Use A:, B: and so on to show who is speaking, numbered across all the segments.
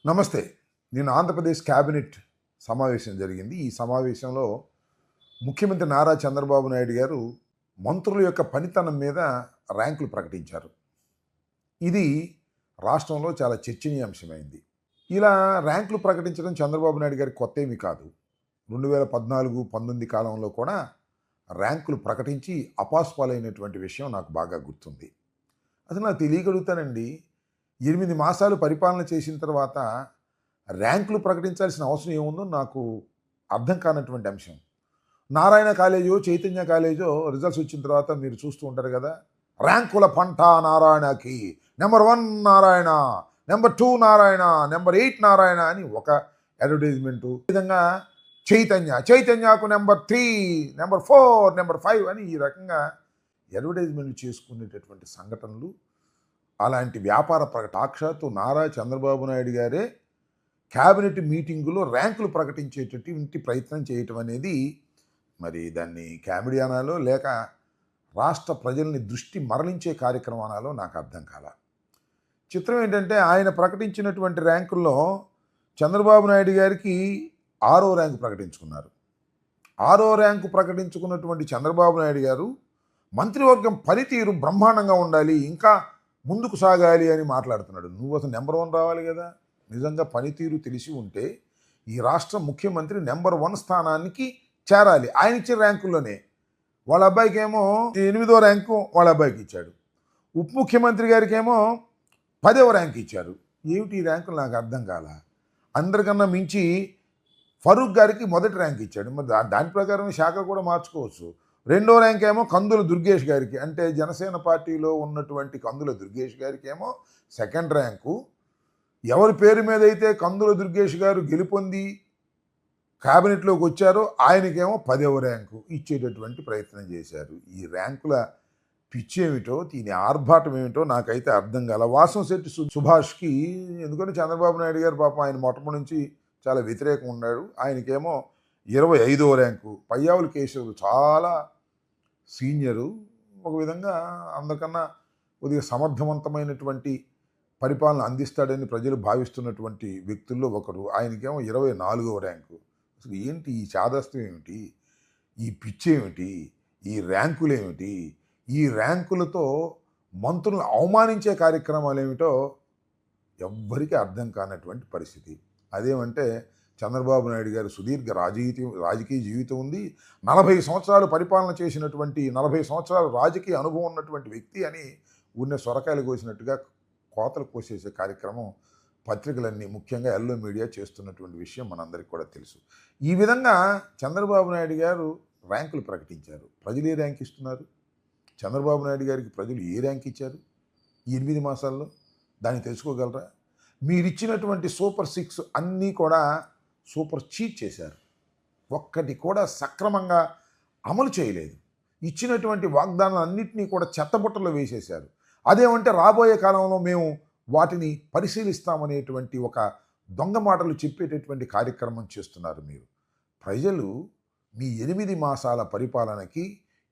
A: నమస్తే. నేను ఆంధ్రప్రదేశ్ క్యాబినెట్ సమావేశం జరిగింది. ఈ సమావేశంలో ముఖ్యమంత్రి నారా చంద్రబాబు నాయుడు గారు మంత్రుల యొక్క పనితనం మీద ర్యాంకులు ప్రకటించారు. ఇది రాష్ట్రంలో చాలా చర్చనీయాంశమైంది. ఇలా ర్యాంకులు ప్రకటించడం చంద్రబాబు నాయుడు గారికి కొత్తేమీ కాదు. 2014, 19 కాలంలో కూడా ర్యాంకులు ప్రకటించి అపాస్పాలైనటువంటి విషయం నాకు బాగా గుర్తుంది. అసలు నాకు తెలియగలుగుతానండి. 8 మాసాలు పరిపాలన చేసిన తర్వాత ర్యాంకులు ప్రకటించాల్సిన అవసరం ఏముందో నాకు అర్థం కానటువంటి అంశం. నారాయణ కాలేజో, చైతన్య కాలేజో రిజల్ట్స్ వచ్చిన తర్వాత మీరు చూస్తూ ఉంటారు కదా, ర్యాంకుల పంట నారాయణకి, number 1 Narayana, number 2 Narayana, number 8 Narayana అని ఒక అడ్వర్టైజ్మెంటు. విధంగా చైతన్యకు నెంబర్ 3, నెంబర్ 4, నెంబర్ 5 అని ఈ రకంగా అడ్వర్టైజ్మెంట్లు చేసుకునేటటువంటి సంఘటనలు, అలాంటి వ్యాపార సాక్షాత్తు నారా చంద్రబాబు నాయుడు గారే క్యాబినెట్ మీటింగులో ర్యాంకులు ప్రకటించేటటువంటి ప్రయత్నం చేయటం అనేది మరి దాన్ని కామెడీ అనాలో లేక రాష్ట్ర ప్రజల్ని దృష్టి మరలించే కార్యక్రమం అనాలో నాకు అర్థం కాల. చిత్రం ఏంటంటే ఆయన ప్రకటించినటువంటి ర్యాంకుల్లో చంద్రబాబు నాయుడు గారికి 6వ ర్యాంకు ప్రకటించుకున్నారు. 6వ ర్యాంకు ప్రకటించుకున్నటువంటి చంద్రబాబు నాయుడు గారు మంత్రివర్గం పనితీరు బ్రహ్మాండంగా ఉండాలి, ఇంకా ముందుకు సాగాలి అని మాట్లాడుతున్నాడు. నువ్వు అసలు నెంబర్ 1 రావాలి కదా. నిజంగా పనితీరు తెలిసి ఉంటే ఈ రాష్ట్ర ముఖ్యమంత్రి నెంబర్ 1 స్థానానికి చేరాలి. ఆయన ఇచ్చిన ర్యాంకుల్లోనే వాళ్ళ అబ్బాయికి ఏమో 8వ ర్యాంకు వాళ్ళ అబ్బాయికి ఇచ్చాడు. ఉప ముఖ్యమంత్రి గారికి ఏమో 10వ ర్యాంకు ఇచ్చారు. ఏమిటి ఈ ర్యాంకులు నాకు అర్థం కాల. అందరికన్నా మించి ఫరూక్ గారికి మొదటి ర్యాంక్ ఇచ్చాడు. మరి దాని ప్రకారం శాఖ కూడా మార్చుకోవచ్చు. 2వ ర్యాంక్ ఏమో కందుల దుర్గేష్ గారికి, అంటే జనసేన పార్టీలో ఉన్నటువంటి కందుల దుర్గేష్ గారికి ఏమో సెకండ్ ర్యాంకు. ఎవరి పేరు మీద అయితే కందుల దుర్గేష్ గారు గెలుపొంది క్యాబినెట్లోకి వచ్చారో ఆయనకేమో 10వ ర్యాంకు ఇచ్చేటటువంటి ప్రయత్నం చేశారు. ఈ ర్యాంకుల పిచ్చి ఏమిటో, దీని ఆర్భాటం ఏమిటో నాకైతే అర్థం కాల. వాసంశెట్టి సుభాష్కి, ఎందుకంటే చంద్రబాబు నాయుడు గారు పాపం ఆయన మొట్టమొదటి నుంచి చాలా వ్యతిరేకం ఉన్నాడు. ఆయనకేమో 25వ ర్యాంకు. పయ్యావుల కేశవులు చాలా సీనియరు, ఒక విధంగా అందరికన్నా కొద్దిగా సమర్థవంతమైనటువంటి పరిపాలన అందిస్తాడని ప్రజలు భావిస్తున్నటువంటి వ్యక్తుల్లో ఒకరు. ఆయనకేమో 24వ ర్యాంకు. అసలు ఏంటి ఈ చాదస్తం ఏమిటి, ఈ పిచ్చి ఏమిటి, ఈ ర్యాంకులు ఏమిటి, ఈ ర్యాంకులతో మంత్రులను అవమానించే కార్యక్రమాలు ఏమిటో ఎవ్వరికీ అర్థం కానటువంటి పరిస్థితి. అదేమంటే చంద్రబాబు నాయుడు గారు సుదీర్ఘ రాజకీయ జీవితం ఉంది. 40 సంవత్సరాలు పరిపాలన చేసినటువంటి, 40 సంవత్సరాలు రాజకీయ అనుభవం ఉన్నటువంటి వ్యక్తి అని ఉన్న సొరకాయలు కోసినట్టుగా కోతలు కోసేసే కార్యక్రమం పత్రికలన్నీ, ముఖ్యంగా ఎల్లో మీడియా చేస్తున్నటువంటి విషయం మనందరికీ కూడా తెలుసు. ఈ విధంగా చంద్రబాబు నాయుడు గారు ర్యాంకులు ప్రకటించారు. ప్రజలు ఏ ర్యాంక్ ఇస్తున్నారు? చంద్రబాబు నాయుడు గారికి ప్రజలు ఏ ర్యాంక్ ఇచ్చారు ఈ 8 మాసాల్లో? దాన్ని తెలుసుకోగలరా? మీరిచ్చినటువంటి సూపర్ 6 అన్నీ కూడా సూపర్ చీట్ చేశారు. ఒక్కటి కూడా సక్రమంగా అమలు చేయలేదు. ఇచ్చినటువంటి వాగ్దానాలన్నింటినీ కూడా చెత్తబుట్టలో వేసేశారు. అదేమంటే రాబోయే కాలంలో మేము వాటిని పరిశీలిస్తామనేటువంటి ఒక దొంగ మాటలు చెప్పేటటువంటి కార్యక్రమం చేస్తున్నారు మీరు. ప్రజలు మీ 8 మాసాల పరిపాలనకి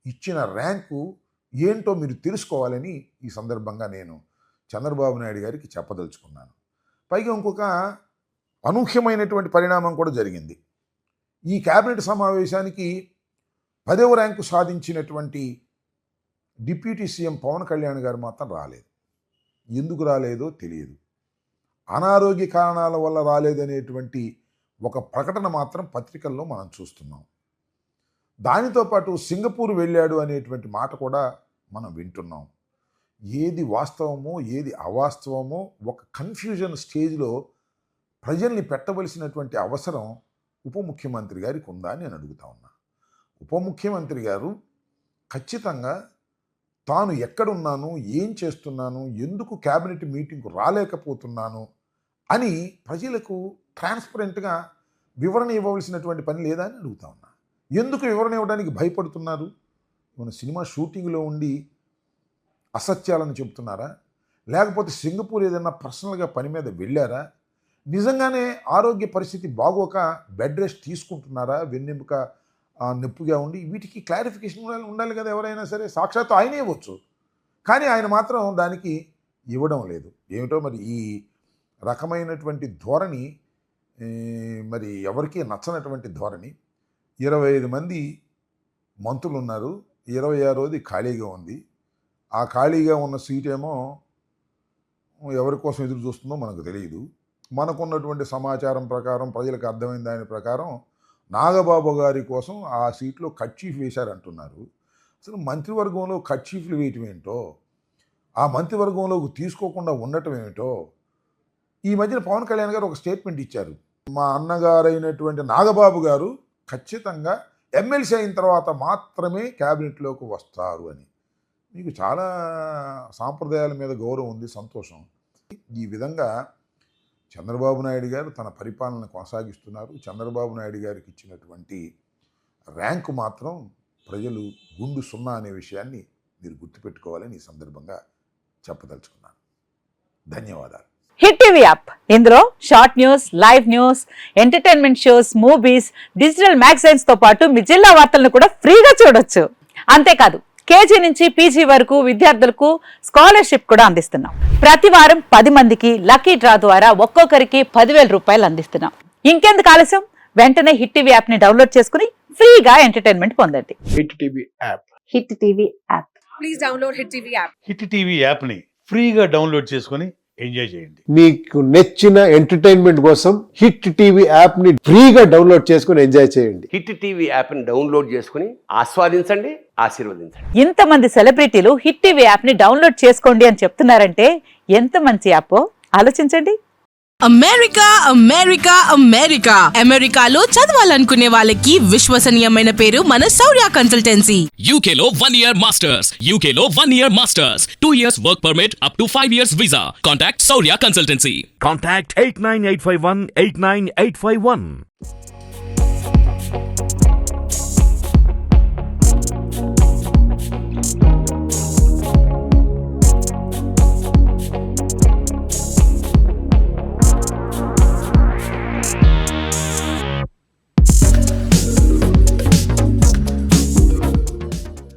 A: ఇచ్చిన ర్యాంకు ఏంటో మీరు తెలుసుకోవాలని ఈ సందర్భంగా నేను చంద్రబాబు నాయుడు గారికి చెప్పదలుచుకున్నాను. పైగా ఇంకొక అనూహ్యమైనటువంటి పరిణామం కూడా జరిగింది. ఈ క్యాబినెట్ సమావేశానికి 10వ ర్యాంకు సాధించినటువంటి డిప్యూటీ సీఎం పవన్ కళ్యాణ్ గారు మాత్రం రాలేదు. ఎందుకు రాలేదో తెలియదు. అనారోగ్య కారణాల వల్ల రాలేదనేటువంటి ఒక ప్రకటన మాత్రం పత్రికల్లో మనం చూస్తున్నాం. దానితో పాటు సింగపూర్ వెళ్ళాడు అనేటువంటి మాట కూడా మనం వింటున్నాం. ఏది వాస్తవమో ఏది అవాస్తవమో ఒక కన్ఫ్యూజన్ స్టేజ్లో ప్రజల్ని పెట్టవలసినటువంటి అవసరం ఉప ముఖ్యమంత్రి గారికి ఉందా అని నేను అడుగుతా ఉన్నా. ఉప ముఖ్యమంత్రి గారు ఖచ్చితంగా తాను ఎక్కడున్నాను, ఏం చేస్తున్నాను, ఎందుకు క్యాబినెట్ మీటింగ్కు రాలేకపోతున్నాను అని ప్రజలకు ట్రాన్స్పరెంట్గా వివరణ ఇవ్వవలసినటువంటి పని లేదా అని అడుగుతా ఉన్నా. ఎందుకు వివరణ ఇవ్వడానికి భయపడుతున్నారు? మన సినిమా షూటింగ్లో ఉండి అసత్యాలను చెబుతున్నారా? లేకపోతే సింగపూర్ ఏదైనా పర్సనల్గా పని మీద వెళ్ళారా? నిజంగానే ఆరోగ్య పరిస్థితి బాగోక బెడ్ రెస్ట్ తీసుకుంటున్నారా? వెన్నెముక నొప్పిగా ఉండి, వీటికి క్లారిఫికేషన్ ఉండాలి కదా. ఎవరైనా సరే సాక్షాత్తు ఆయనే ఇవ్వచ్చు, కానీ ఆయన మాత్రం దానికి ఇవ్వడం లేదు. ఏమిటో మరి ఈ రకమైనటువంటి ధోరణి మరి ఎవరికీ నచ్చనటువంటి ధోరణి. 25 మంది మంత్రులు ఉన్నారు, 26ది ఖాళీగా ఉంది. ఆ ఖాళీగా ఉన్న సీట్ ఏమో ఎవరి కోసం ఎదురు చూస్తుందో మనకు తెలియదు. మనకున్నటువంటి సమాచారం ప్రకారం, ప్రజలకు అర్థమైన దాని ప్రకారం నాగబాబు గారి కోసం ఆ సీట్లో కర్చీఫ్ వేశారంటున్నారు. అసలు మంత్రివర్గంలో కర్చీఫ్లు వేయటం ఏంటో, ఆ మంత్రివర్గంలోకి తీసుకోకుండా ఉండటం ఏమిటో. ఈ మధ్యన పవన్ కళ్యాణ్ గారు ఒక స్టేట్మెంట్ ఇచ్చారు. మా అన్నగారైనటువంటి నాగబాబు గారు ఖచ్చితంగా ఎమ్మెల్సీ అయిన తర్వాత మాత్రమే క్యాబినెట్లోకి వస్తారు అని. మీకు చాలా సాంప్రదాయాల మీద గౌరవం ఉంది, సంతోషం. ఈ విధంగా చంద్రబాబు నాయుడు గారు తన పరిపాలన కొనసాగిస్తున్నారు. చంద్రబాబు నాయుడు గారికి ఇచ్చినటువంటి ర్యాంకు మాత్రం ప్రజలు గుండు 0 అనే విషయాన్ని మీరు గుర్తుపెట్టుకోవాలని ఈ సందర్భంగా చెప్పదలుచుకున్నాను. ధన్యవాదాలు.
B: హిట్ టీవీ యాప్, ఇందులో short news, live news, entertainment shows, movies, digital magazines తో పాటు మీ జిల్లా వార్తలను కూడా ఫ్రీగా చూడొచ్చు. అంతేకాదు కేజీ నుంచి పీజీ వరకు విద్యార్థులకు స్కాలర్షిప్ కూడా అందిస్తున్నాం. ప్రతి వారం 10 మందికి లక్కీ డ్రా ద్వారా ఒక్కొక్కరికి 10,000 రూపాయలు అందిస్తున్నాం. ఇంకెందుకు ఆలస్యం, వెంటనే హిట్ టీవీ యాప్ ని డౌన్లోడ్ చేసుకుని ఫ్రీగా ఎంటర్టైన్మెంట్ పొందండి.
C: Hit TV app.
B: Hit TV app.
D: Please download hit TV app.
E: Hit TV యాప్ని ఫ్రీగా డౌన్లోడ్ చేసుకొని ఎంజాయ్ చేయండి.
C: మీకు నచ్చిన ఎంటర్టైన్మెంట్ కోసం హిట్ టీవీ యాప్ ని ఫ్రీగా డౌన్లోడ్ చేసుకొని ఎంజాయ్ చేయండి.
F: హిట్ టీవీ యాప్ని డౌన్లోడ్ చేసుకుని ఆస్వాదించండి, ఆశీర్వదించండి.
B: ఇంతమంది సెలబ్రిటీలు హిట్ టీవీ యాప్ ని డౌన్లోడ్ చేసుకోండి అని చెప్తున్నారంటే ఎంత మంచి యాప్ ఆలోచించండి.
D: అమెరికా అమెరికా అమెరికా అమెరికాలో చదవాలనుకునే వాళ్ళకి విశ్వసనీయమైన పేరు మన శౌర్య కన్సల్టెన్సీ.
G: UK లో 1 year masters. UK లో 1 year masters. 2 years work permit up to 5 years visa. Contact Saurya Consultancy.
H: Contact 89851 89851.